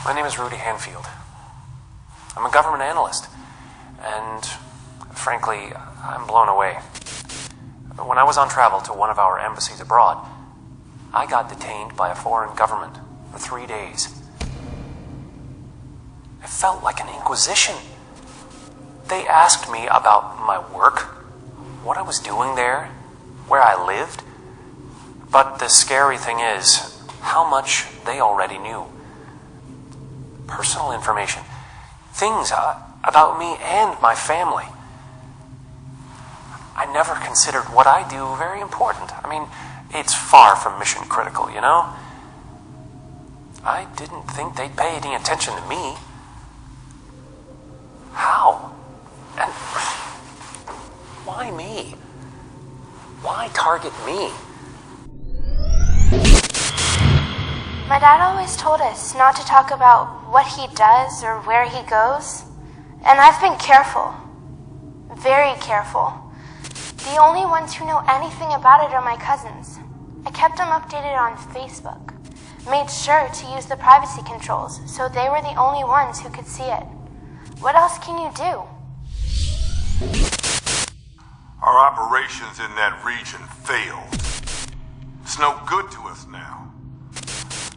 My name is Rudy Hanfield. I'm a government analyst, and frankly, I'm blown away. When I was on travel to one of our embassies abroad, I got detained by a foreign government for 3 days. It felt like an inquisition. They asked me about my work, what I was doing there, where I lived. But the scary thing is how much they already knew. Personal information. Things about me and my family. I never considered what I do very important. I mean, it's far from mission critical, you know? I didn't think they'd pay any attention to me. How? And why me? Why target me? My dad always told us not to talk about what he does or where he goes. And I've been careful. Very careful. The only ones who know anything about it are my cousins. I kept them updated on Facebook. Made sure to use the privacy controls, so they were the only ones who could see it. What else can you do? Our operations in that region failed. It's no good to us now.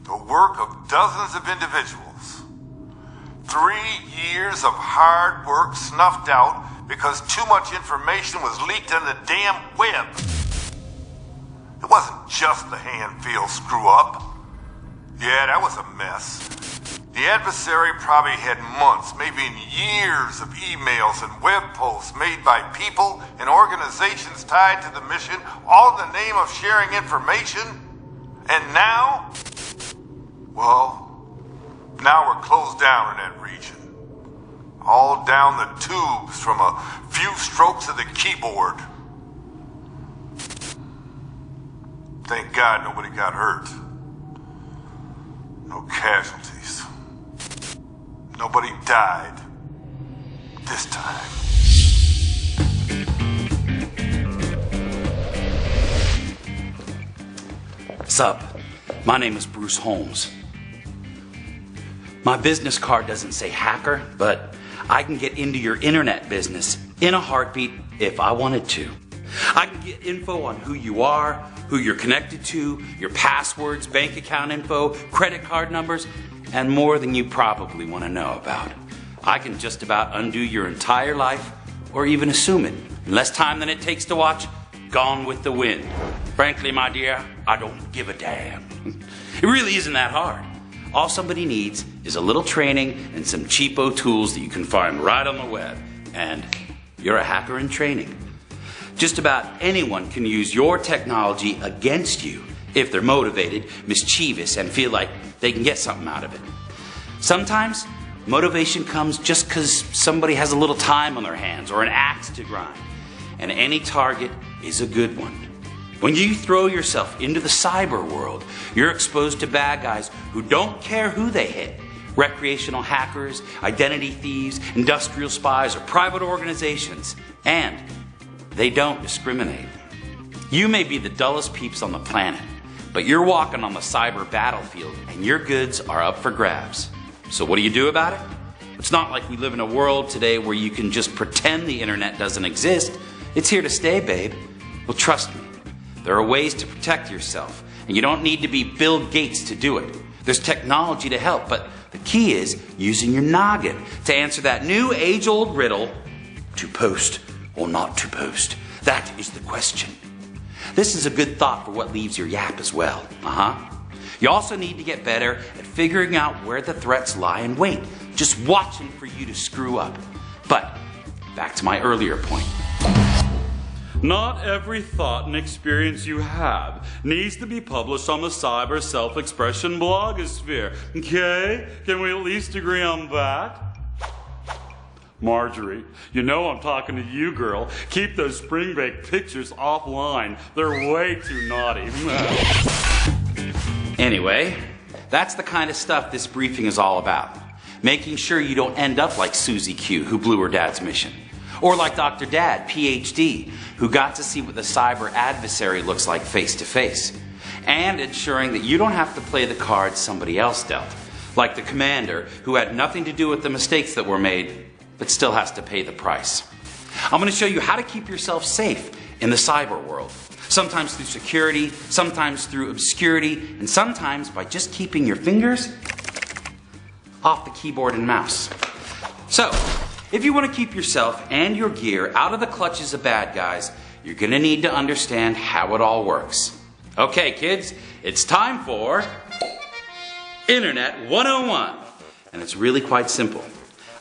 The work of dozens of individuals. 3 years of hard work snuffed out because too much information was leaked on the damn web. It wasn't just the Hanfield screw-up. Yeah, that was a mess. The adversary probably had months, maybe years of emails and web posts made by people and organizations tied to the mission, all in the name of sharing information. And now? Well, now we're closed down in that region. All down the tubes from a few strokes of the keyboard. Thank God nobody got hurt. No casualties. Nobody died. This time. What's up? My name is Bruce Holmes. My business card doesn't say hacker, but I can get into your internet business in a heartbeat if I wanted to. I can get info on who you are, who you're connected to, your passwords, bank account info, credit card numbers, and more than you probably want to know about. I can just about undo your entire life, or even assume it, in less time than it takes to watch Gone with the Wind. Frankly, my dear, I don't give a damn. It really isn't that hard. All somebody needs is a little training and some cheapo tools that you can find right on the web. And you're a hacker in training. Just about anyone can use your technology against you if they're motivated, mischievous, and feel like they can get something out of it. Sometimes motivation comes just because somebody has a little time on their hands or an axe to grind. And any target is a good one. When you throw yourself into the cyber world, you're exposed to bad guys who don't care who they hit. Recreational hackers, identity thieves, industrial spies, or private organizations. And they don't discriminate. You may be the dullest peeps on the planet, but you're walking on the cyber battlefield and your goods are up for grabs. So what do you do about it? It's not like we live in a world today where you can just pretend the internet doesn't exist. It's here to stay, babe. Well, trust me. There are ways to protect yourself, and you don't need to be Bill Gates to do it. There's technology to help, but the key is using your noggin to answer that new age-old riddle, to post or not to post. That is the question. This is a good thought for what leaves your yap as well. You also need to get better at figuring out where the threats lie in wait, just watching for you to screw up. But back to my earlier point. Not every thought and experience you have needs to be published on the cyber self-expression blogosphere. Okay? Can we at least agree on that? Marjorie, you know I'm talking to you, girl. Keep those spring break pictures offline. They're way too naughty. Anyway, that's the kind of stuff this briefing is all about. Making sure you don't end up like Susie Q, who blew her dad's mission. Or like Dr. Dad, PhD, who got to see what the cyber adversary looks like face to face. And ensuring that you don't have to play the cards somebody else dealt. like the commander who had nothing to do with the mistakes that were made, but still has to pay the price. I'm going to show you how to keep yourself safe in the cyber world. Sometimes through security, sometimes through obscurity, and sometimes by just keeping your fingers off the keyboard and mouse. So, if you want to keep yourself and your gear out of the clutches of bad guys, you're going to need to understand how it all works. Okay, kids, it's time for Internet 101. And it's really quite simple.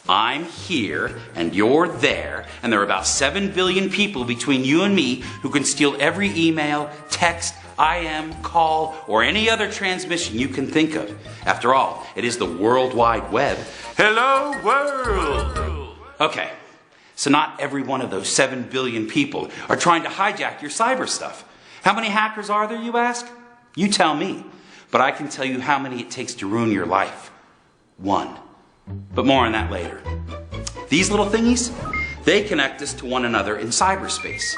I'm here and you're there, and there are about 7 billion people between you and me who can steal every email, text, IM, call, or any other transmission you can think of. After all, it is the World Wide Web. Hello, world! Okay, so not every one of those 7 billion people are trying to hijack your cyber stuff. How many hackers are there, you ask? You tell me. But I can tell you how many it takes to ruin your life. 1. But more on that later. These little thingies, they connect us to one another in cyberspace.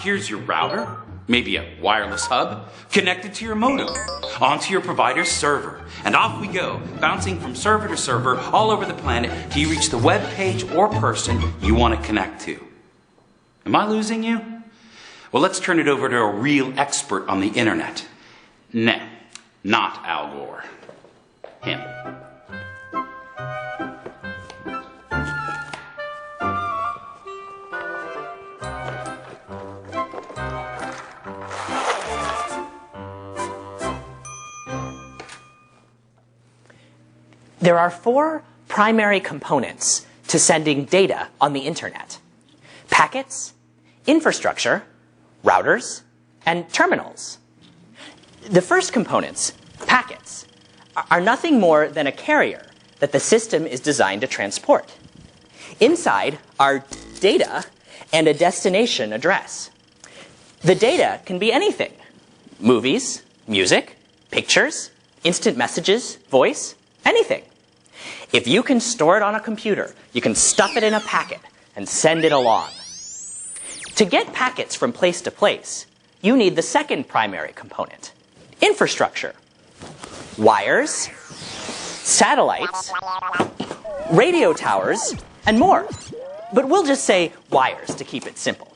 Here's your router, maybe a wireless hub, connected to your modem, onto your provider's server. And off we go, bouncing from server to server all over the planet till you reach the web page or person you want to connect to. Am I losing you? Well, let's turn it over to a real expert on the internet. No, not Al Gore. Him. There are 4 primary components to sending data on the internet: packets, infrastructure, routers, and terminals. The first components, packets, are nothing more than a carrier that the system is designed to transport. Inside are data and a destination address. The data can be anything: movies, music, pictures, instant messages, voice, anything. If you can store it on a computer, you can stuff it in a packet and send it along. To get packets from place to place, you need the second primary component: infrastructure. Wires, satellites, radio towers, and more. But we'll just say wires to keep it simple.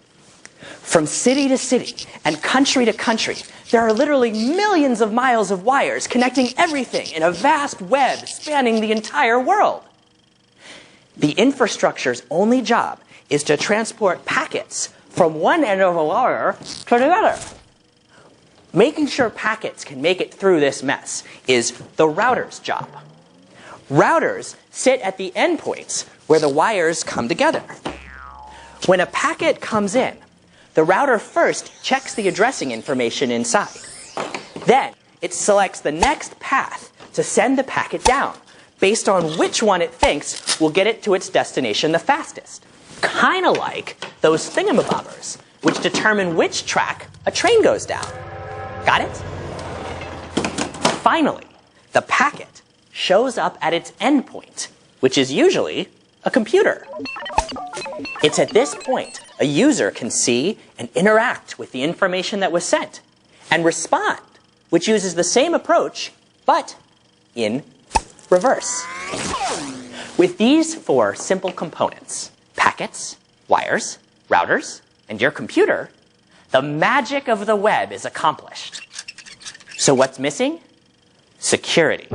From city to city and country to country, there are literally millions of miles of wires connecting everything in a vast web spanning the entire world. The infrastructure's only job is to transport packets from one end of a wire to the other. Making sure packets can make it through this mess is the router's job. Routers sit at the endpoints where the wires come together. When a packet comes in, the router first checks the addressing information inside. Then, it selects the next path to send the packet down, based on which one it thinks will get it to its destination the fastest. Kind of like those thingamabobbers, which determine which track a train goes down. Got it? Finally, the packet shows up at its endpoint, which is usually a computer. It's at this point a user can see and interact with the information that was sent and respond, which uses the same approach, but in reverse. With these 4 simple components, packets, wires, routers, and your computer, the magic of the web is accomplished. So what's missing? Security.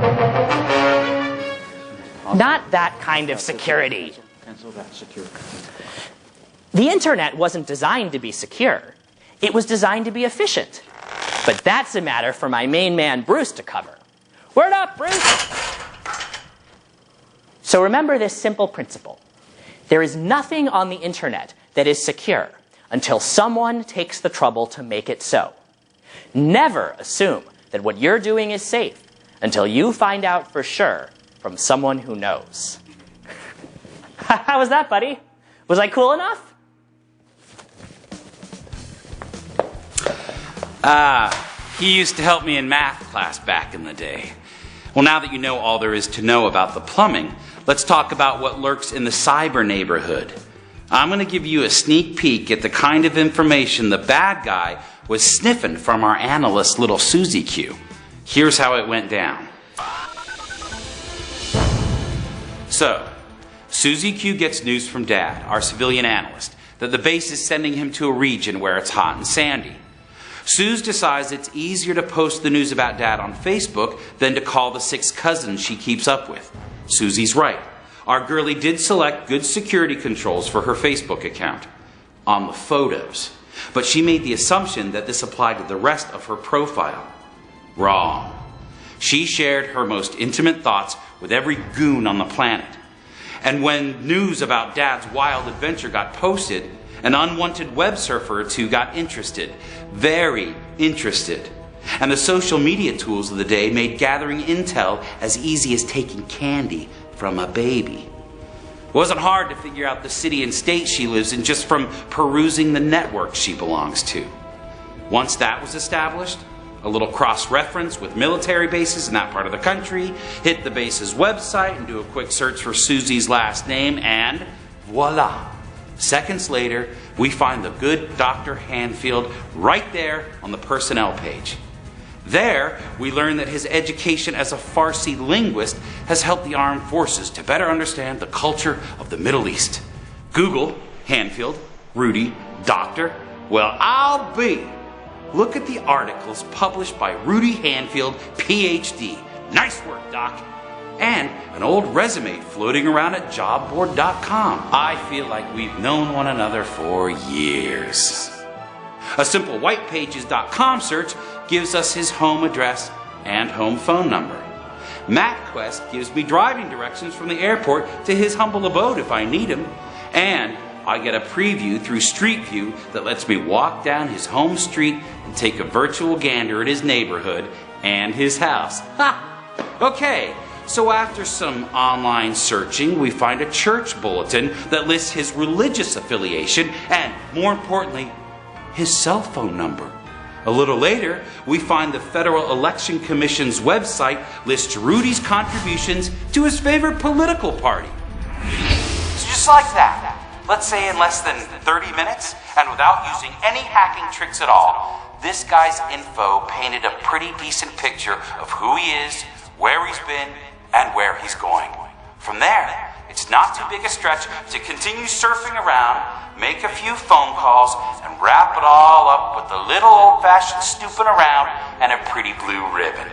Not that kind of security. The internet wasn't designed to be secure. It was designed to be efficient. But that's a matter for my main man, Bruce, to cover. Word up, Bruce! So remember this simple principle. There is nothing on the internet that is secure until someone takes the trouble to make it so. Never assume that what you're doing is safe until you find out for sure from someone who knows. How was that, buddy? Was I cool enough? He used to help me in math class back in the day. Well, now that you know all there is to know about the plumbing, let's talk about what lurks in the cyber neighborhood. I'm going to give you a sneak peek at the kind of information the bad guy was sniffing from our analyst, little Susie Q. Here's how it went down. So, Susie Q gets news from Dad, our civilian analyst, that the base is sending him to a region where it's hot and sandy. Suze decides it's easier to post the news about Dad on Facebook than to call the 6 cousins she keeps up with. Susie's right. Our girlie did select good security controls for her Facebook account on the photos, but she made the assumption that this applied to the rest of her profile. Wrong. She shared her most intimate thoughts with every goon on the planet. And when news about Dad's wild adventure got posted, an unwanted web surfer or two got interested. Very interested. And the social media tools of the day made gathering intel as easy as taking candy from a baby. It wasn't hard to figure out the city and state she lives in just from perusing the network she belongs to. Once that was established, a little cross-reference with military bases in that part of the country, hit the base's website and do a quick search for Susie's last name, and voila! Seconds later, we find the good Dr. Hanfield right there on the personnel page. There, we learn that his education as a Farsi linguist has helped the armed forces to better understand the culture of the Middle East. Google, Hanfield, Rudy, Doctor. Well, I'll be. Look at the articles published by Rudy Hanfield, PhD. Nice work, Doc. And an old resume floating around at jobboard.com. I feel like we've known one another for years. A simple whitepages.com search gives us his home address and home phone number. MapQuest gives me driving directions from the airport to his humble abode if I need him. And I get a preview through Street View that lets me walk down his home street and take a virtual gander at his neighborhood and his house. Ha! Okay, so after some online searching, we find a church bulletin that lists his religious affiliation and, more importantly, his cell phone number. A little later, we find the Federal Election Commission's website lists Rudy's contributions to his favorite political party. So just like that, let's say in less than 30 minutes, and without using any hacking tricks at all, this guy's info painted a pretty decent picture of who he is, where he's been, and where he's going. From there, it's not too big a stretch to continue surfing around, make a few phone calls, and wrap it all up with a little old-fashioned snooping around and a pretty blue ribbon.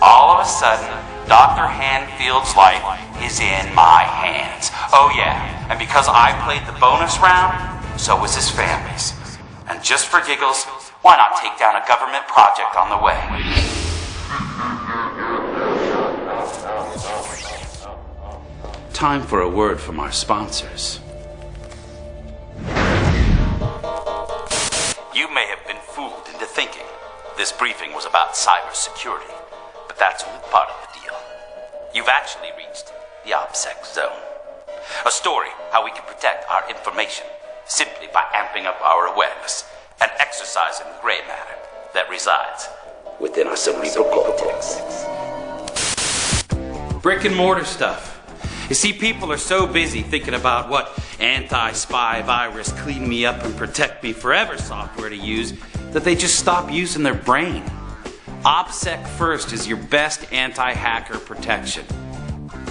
All of a sudden, Dr. Hanfield's life is in my hands. Oh yeah, and because I played the bonus round, so was his family's. And just for giggles, why not take down a government project on the way? Time for a word from our sponsors. You may have been fooled into thinking this briefing was about cybersecurity, but that's only part of the deal. You've actually reached the Opsec zone. A story how we can protect our information simply by amping up our awareness and exercising the gray matter that resides within our cerebral cortex. Brick and mortar stuff. You see, people are so busy thinking about what anti-spy virus, clean me up and protect me forever software to use that they just stop using their brain. Opsec First is your best anti-hacker protection.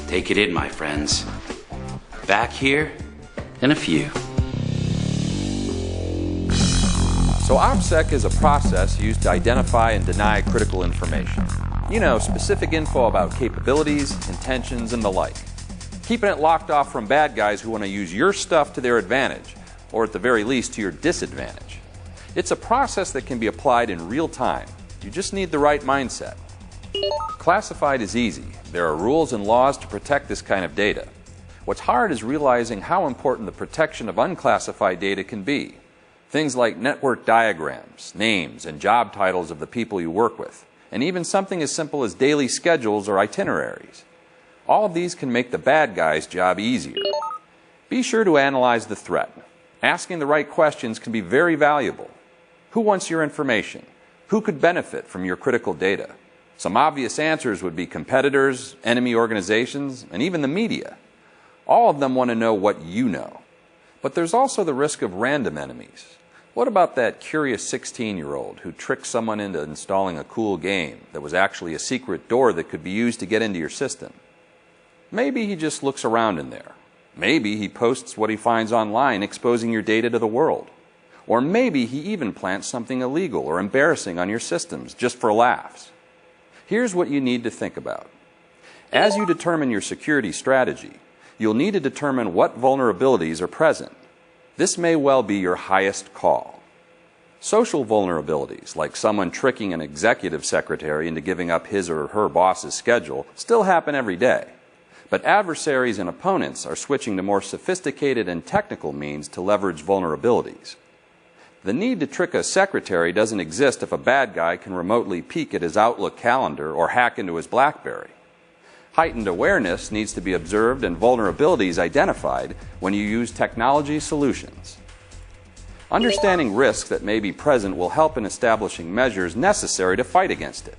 Take it in, my friends. Back here in a few. So OPSEC is a process used to identify and deny critical information. You know, specific info about capabilities, intentions, and the like. Keeping it locked off from bad guys who want to use your stuff to their advantage, or at the very least to your disadvantage. It's a process that can be applied in real time. You just need the right mindset. Classified is easy. There are rules and laws to protect this kind of data. What's hard is realizing how important the protection of unclassified data can be. Things like network diagrams, names, and job titles of the people you work with, and even something as simple as daily schedules or itineraries. All of these can make the bad guy's job easier. Be sure to analyze the threat. Asking the right questions can be very valuable. Who wants your information? Who could benefit from your critical data? Some obvious answers would be competitors, enemy organizations, and even the media. All of them want to know what you know. But there's also the risk of random enemies. What about that curious 16-year-old who tricked someone into installing a cool game that was actually a secret door that could be used to get into your system? Maybe he just looks around in there. Maybe he posts what he finds online exposing your data to the world. Or maybe he even plants something illegal or embarrassing on your systems just for laughs. Here's what you need to think about. As you determine your security strategy, you'll need to determine what vulnerabilities are present. This may well be your highest call. Social vulnerabilities, like someone tricking an executive secretary into giving up his or her boss's schedule, still happen every day. But adversaries and opponents are switching to more sophisticated and technical means to leverage vulnerabilities. The need to trick a secretary doesn't exist if a bad guy can remotely peek at his Outlook calendar or hack into his BlackBerry. Heightened awareness needs to be observed and vulnerabilities identified when you use technology solutions. Understanding risks that may be present will help in establishing measures necessary to fight against it.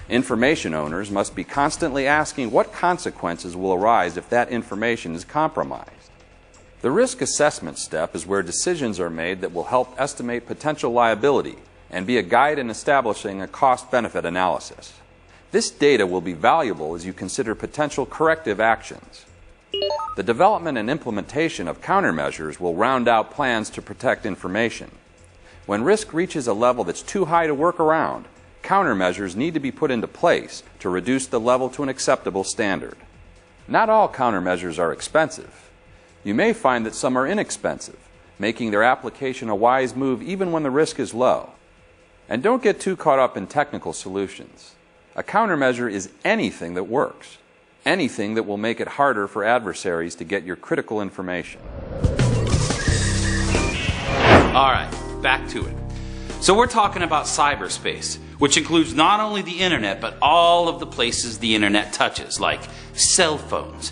Information owners must be constantly asking what consequences will arise if that information is compromised. The risk assessment step is where decisions are made that will help estimate potential liability and be a guide in establishing a cost-benefit analysis. This data will be valuable as you consider potential corrective actions. The development and implementation of countermeasures will round out plans to protect information. When risk reaches a level that's too high to work around, countermeasures need to be put into place to reduce the level to an acceptable standard. Not all countermeasures are expensive. You may find that some are inexpensive, making their application a wise move even when the risk is low. And don't get too caught up in technical solutions. A countermeasure is anything that works, anything that will make it harder for adversaries to get your critical information. All right, back to it. So we're talking about cyberspace, which includes not only the internet, but all of the places the internet touches, like cell phones,